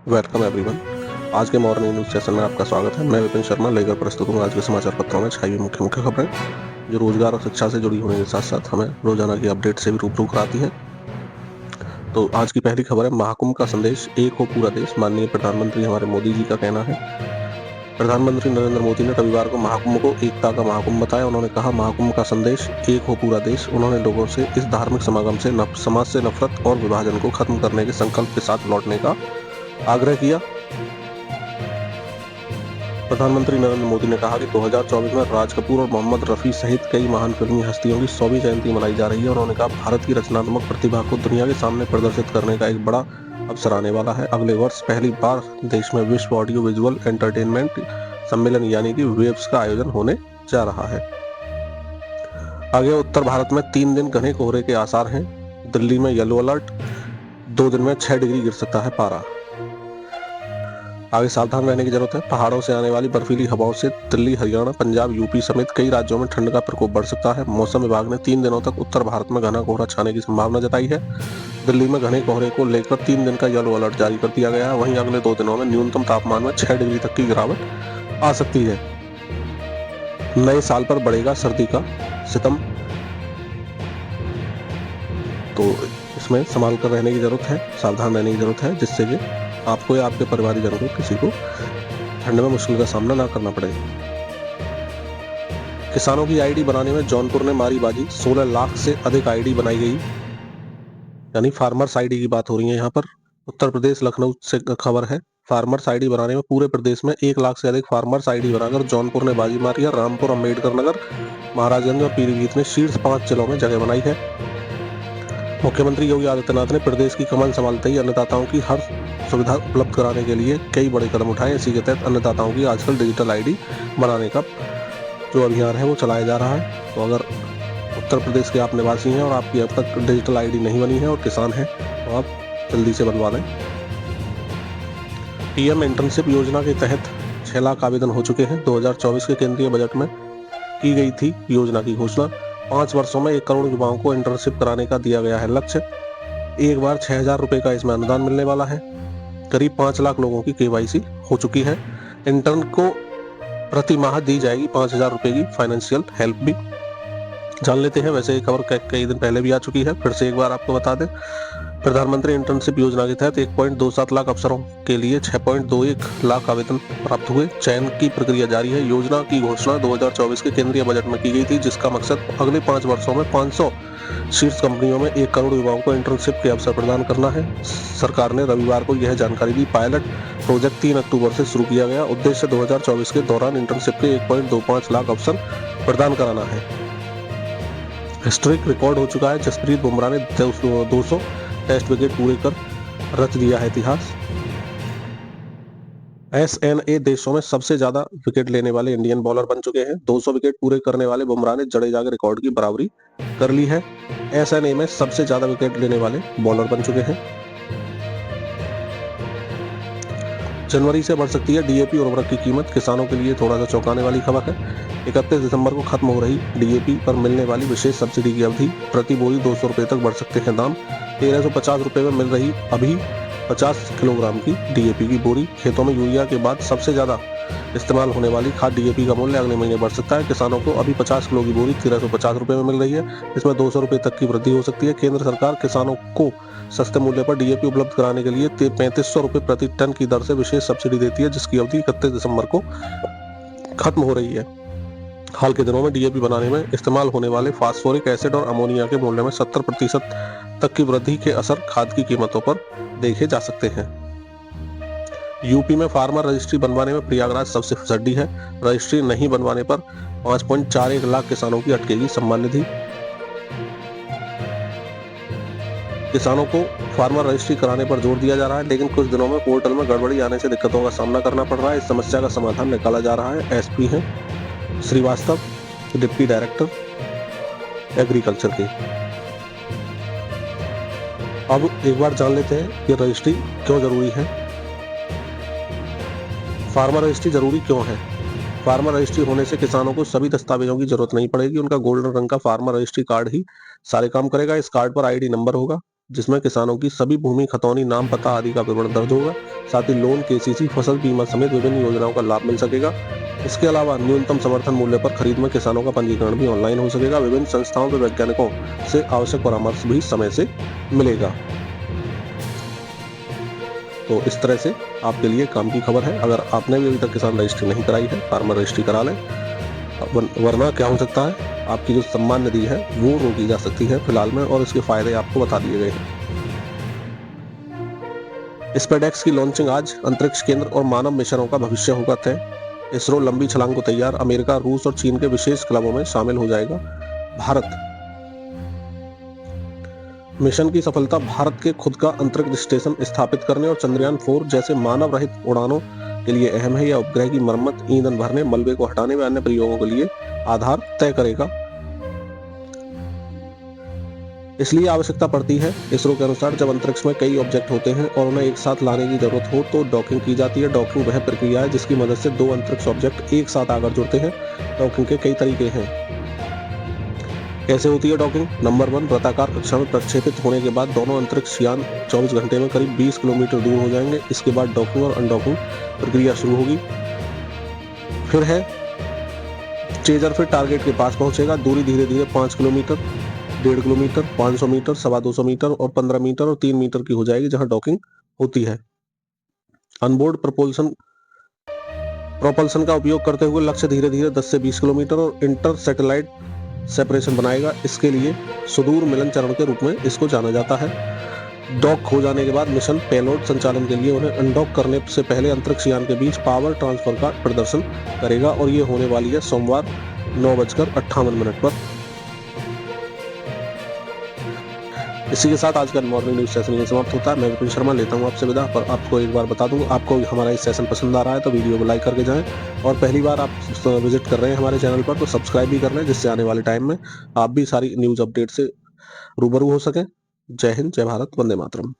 Welcome everyone. आज के morning news session में आपका स्वागत है। मैं विपिन शर्मा लेकर प्रस्तुत हूँ आज के समाचार पत्रों में छाई हुई मुख्य मुख्य खबरें, जो रोजगार और शिक्षा से जुड़ी होने के साथ साथ हमें रोजाना की अपडेट से भी रूबरू कराती है। तो आज की पहली खबर है, महाकुंभ का संदेश, एक हो पूरा देश। माननीय प्रधानमंत्री हमारे मोदी जी का कहना है। प्रधानमंत्री नरेंद्र मोदी ने रविवार को महाकुंभ को एकता का महाकुंभ बताया। उन्होंने कहा, महाकुंभ का संदेश, एक हो पूरा देश। उन्होंने लोगों से इस धार्मिक समागम से समाज से नफरत और विभाजन को खत्म करने के संकल्प के साथ लौटने का आग्रह किया। प्रधानमंत्री नरेंद्र मोदी ने कहा कि 2024 में राज कपूर और मोहम्मद रफी सहित कई महान फिल्मी हस्तियों की 100वीं जयंती मनाई जा रही है। उन्होंने कहा, भारत की रचनात्मक प्रतिभा को दुनिया के सामने प्रदर्शित करने का एक बड़ा अवसर आने वाला है। अगले वर्ष पहली बार देश में विश्व ऑडियो विजुअल एंटरटेनमेंट सम्मेलन यानी कि वेव्स का आयोजन होने जा रहा है। आगे, उत्तर भारत में 3 दिन घने कोहरे के आसार हैं। दिल्ली में येलो अलर्ट, 2 दिन में 6 डिग्री गिर सकता है पारा। आगे सावधान रहने की जरूरत है। पहाड़ों से आने वाली बर्फीली हवाओं से दिल्ली, हरियाणा, पंजाब, यूपी समेत कई राज्यों में ठंड का प्रकोप बढ़ सकता है। मौसम विभाग ने 3 दिनों तक उत्तर भारत में घना कोहरा छाने की संभावना जताई है। दिल्ली में घने कोहरे को लेकर 3 दिन का येलो अलर्ट जारी कर दिया गया है। वहीं अगले 2 दिनों में न्यूनतम तापमान में 6 डिग्री तक की गिरावट आ सकती है। नए साल पर बढ़ेगा सर्दी का सितम, तो इसमें संभाल कर रहने की जरूरत है, सावधान रहने की जरूरत है, जिससे कि आपको या आपके परिवारजनों को किसी को ठंड में मुश्किल का सामना ना करना पड़े। किसानों की आईडी बनाने में जौनपुर ने मारी बाजी, 16 लाख से अधिक आईडी बनाई गई, यानी फार्मर्स आईडी की बात हो रही है यहाँ पर। उत्तर प्रदेश लखनऊ से खबर है, फार्मर्स आईडी बनाने में पूरे प्रदेश में 1 लाख से अधिक फार्मर्स आईडी बनाकर जौनपुर ने बाजी मारी है। रामपुर, अम्बेडकर नगर, महाराजगंज और पीलीभीत ने शीर्ष 5 जिलों में जगह बनाई है। मुख्यमंत्री योगी आदित्यनाथ ने प्रदेश की कमान संभालते ही अन्नदाताओं की हर सुविधा उपलब्ध कराने के लिए कई बड़े कदम उठाए। इसी के तहत अन्नदाताओं की आजकल डिजिटल आईडी बनाने का जो अभियान है वो चलाया जा रहा है। तो अगर उत्तर प्रदेश के आप निवासी हैं और आपकी अब तक डिजिटल आईडी नहीं बनी है और किसान हैं, तो आप जल्दी से बनवा लें। पीएम इंटर्नशिप योजना के तहत 6 लाख आवेदन हो चुके हैं। 2024 के केंद्रीय बजट में की गई थी योजना की घोषणा। 5 वर्षों में 1 करोड़ युवाओं को इंटर्नशिप कराने का दिया गया है लक्ष्य। एक बार 6,000 रुपए का इसमें अनुदान मिलने वाला है। करीब 5 लाख लोगों की केवाईसी हो चुकी है। इंटर्न को प्रति माह दी जाएगी 5,000 रुपए की फाइनेंशियल हेल्प भी। जान लेते हैं, वैसे ये खबर कई दिन पहले भी आ चुकी है, फिर से एक बार आपको बता दें। प्रधानमंत्री इंटर्नशिप योजना के तहत 1.27 लाख अफसरों के लिए 6.21 लाख आवेदन प्राप्त हुए। चयन की प्रक्रिया जारी है। योजना की घोषणा 2024 के केंद्रीय बजट में की गई थी, जिसका मकसद अगले 5 वर्षों में 500 शीर्ष कंपनियों में 1 करोड़ युवाओं को इंटर्नशिप के अवसर प्रदान करना है। सरकार ने रविवार को यह जानकारी दी। पायलट प्रोजेक्ट 3 अक्टूबर से शुरू किया गया। उद्देश्य 2024 के दौरान इंटर्नशिप के 1.25 लाख अवसर प्रदान कराना है। हिस्टोरिक रिकॉर्ड हो चुका है। जसप्रीत बुमराह ने 200 टेस्ट विकेट पूरे कर रच दिया है इतिहास। एसएनए देशों में सबसे ज्यादा विकेट लेने वाले इंडियन बॉलर बन चुके हैं। 200 विकेट पूरे करने वाले बुमराह ने जडेजा के रिकॉर्ड की बराबरी कर ली है। एसएनए में सबसे ज्यादा विकेट लेने वाले बॉलर बन चुके हैं। जनवरी से बढ़ सकती है डीएपी उर्वरक की कीमत, किसानों के लिए थोड़ा सा चौंकाने वाली खबर है। 31 दिसंबर को खत्म हो रही डीएपी पर मिलने वाली विशेष सब्सिडी की अवधि, प्रति बोरी 200 रुपए तक बढ़ सकते हैं दाम। 1350 रुपए में मिल रही अभी 50 किलोग्राम की डीएपी की बोरी। खेतों में यूरिया के बाद सबसे ज्यादा इस्तेमाल होने वाली खाद डीएपी का मूल्य अगले महीने बढ़ सकता है। किसानों को अभी 50 किलो की बोरी 1350 रुपए में मिल रही है, इसमें 200 रुपए तक की वृद्धि हो सकती है। केंद्र सरकार किसानों को सस्ते मूल्य पर डीएपी उपलब्ध कराने के लिए 3500 रुपए प्रति टन की दर से विशेष सब्सिडी देती है, जिसकी अवधि 31 दिसंबर को खत्म हो रही है। हाल के दिनों में डीएपी बनाने में इस्तेमाल होने वाले फास्फोरिक एसिड और अमोनिया के मूल्य में 70% तक की वृद्धि के असर खाद की कीमतों पर देखे जा सकते हैं। यूपी में फार्मर रजिस्ट्री बनवाने में प्रयागराज सबसे फिसड्डी है। रजिस्ट्री नहीं बनवाने पर 5.41 लाख किसानों की अटकेगी सम्मान निधि। किसानों को फार्मर रजिस्ट्री कराने पर जोर दिया जा रहा है, लेकिन कुछ दिनों में पोर्टल में गड़बड़ी आने से दिक्कतों का सामना करना पड़ रहा है। इस समस्या का समाधान निकाला जा रहा है। एसपी हैं श्रीवास्तव, डिप्टी डायरेक्टर एग्रीकल्चर के। अब एक बार जान लेते हैं कि रजिस्ट्री क्यों जरूरी है। फार्मर रजिस्ट्री जरूरी क्यों है? फार्मर रजिस्ट्री होने से किसानों को सभी दस्तावेजों की जरूरत नहीं पड़ेगी। उनका गोल्डन रंग का फार्मर रजिस्ट्री कार्ड ही सारे काम करेगा। इस कार्ड पर आईडी नंबर होगा, जिसमें किसानों की सभी भूमि, खतौनी, नाम, पता आदि का विवरण दर्ज होगा। साथ ही लोन, केसीसी, फसल बीमा समेत विभिन्न योजनाओं का लाभ मिल सकेगा। इसके अलावा न्यूनतम समर्थन मूल्य पर खरीद में किसानों का पंजीकरण भी ऑनलाइन हो सकेगा। विभिन्न संस्थाओं व वैज्ञानिकों से आवश्यक परामर्श भी समय से मिलेगा। तो इस तरह से आपके लिए काम की खबर है। अगर आपने भी अभी तक किसान रजिस्ट्री नहीं कराई है, फार्मर रजिस्ट्री करा लें, वरना क्या हो सकता है, आपकी जो सम्मान निधि है वो रोकी जा सकती है फिलहाल में, और इसके फायदे आपको बता दिए गए हैं। स्पेसएक्स की लॉन्चिंग आज। अंतरिक्ष केंद्र और मानव मिशनों का भविष्य होगा तय। इसरो लंबी छलांग को तैयार। अमेरिका, रूस और चीन के विशेष क्लबों में शामिल हो जाएगा भारत। मिशन की सफलता भारत के खुद का अंतरिक्ष स्टेशन स्थापित करने और चंद्रयान 4 जैसे मानव रहित उड़ानों के लिए अहम है। यह उपग्रह की मरम्मत, ईंधन भरने, मलबे को हटाने व अन्य प्रयोगों के लिए आधार तय करेगा। इसलिए आवश्यकता पड़ती है। इसरो के अनुसार जब अंतरिक्ष में कई ऑब्जेक्ट होते हैं और उन्हें एक साथ लाने की जरूरत हो तो डॉकिंग की जाती है। डॉकिंग वह प्रक्रिया है जिसकी मदद से दो अंतरिक्ष ऑब्जेक्ट एक साथ आकर जुड़ते हैं। डॉकिंग के कई तरीके हैं। कैसे होती है डॉकिंग? नंबर 1, वृत्ताकार कक्षा में प्रक्षेपित होने के बाद दोनों अंतरिक्ष यान 24 घंटे में करीब 20 किलोमीटर दूर हो जाएंगे। इसके बाद डॉकिंग और अनडॉकिंग प्रक्रिया शुरू होगी। फिर है चेजर, फिर टारगेट के पास पहुंचेगा। दूरी धीरे धीरे 5 किलोमीटर, 1.5 किलोमीटर, 500 मीटर, 225 मीटर और 15 मीटर और 3 मीटर की हो जाएगी जहां डॉकिंग होती है। अनबोर्ड प्रोपल्सन का उपयोग करते हुए लक्ष्य धीरे धीरे 10 से 20 किलोमीटर और इंटर सैटेलाइट सेपरेशन बनाएगा। इसके लिए सुदूर मिलन चरण के रूप में इसको जाना जाता है। डॉक हो जाने के बाद मिशन पेलोड संचालन के लिए उन्हें अनडॉक करने से पहले अंतरिक्ष यान के बीच पावर ट्रांसफर का प्रदर्शन करेगा और ये होने वाली है सोमवार 9:58 पर। इसी के साथ आज का मॉर्निंग न्यूज सेशन ये समाप्त होता है। मैं विपिन शर्मा लेता हूं आपसे विदा। पर आपको एक बार बता दूं, आपको हमारा इस सेशन पसंद आ रहा है तो वीडियो को लाइक करके जाएं, और पहली बार आप विजिट कर रहे हैं हमारे चैनल पर तो सब्सक्राइब भी कर लें, जिससे आने वाले टाइम में आप भी सारी न्यूज अपडेट से रूबरू हो सकें। जय हिंद, जय भारत, वंदे मातरम।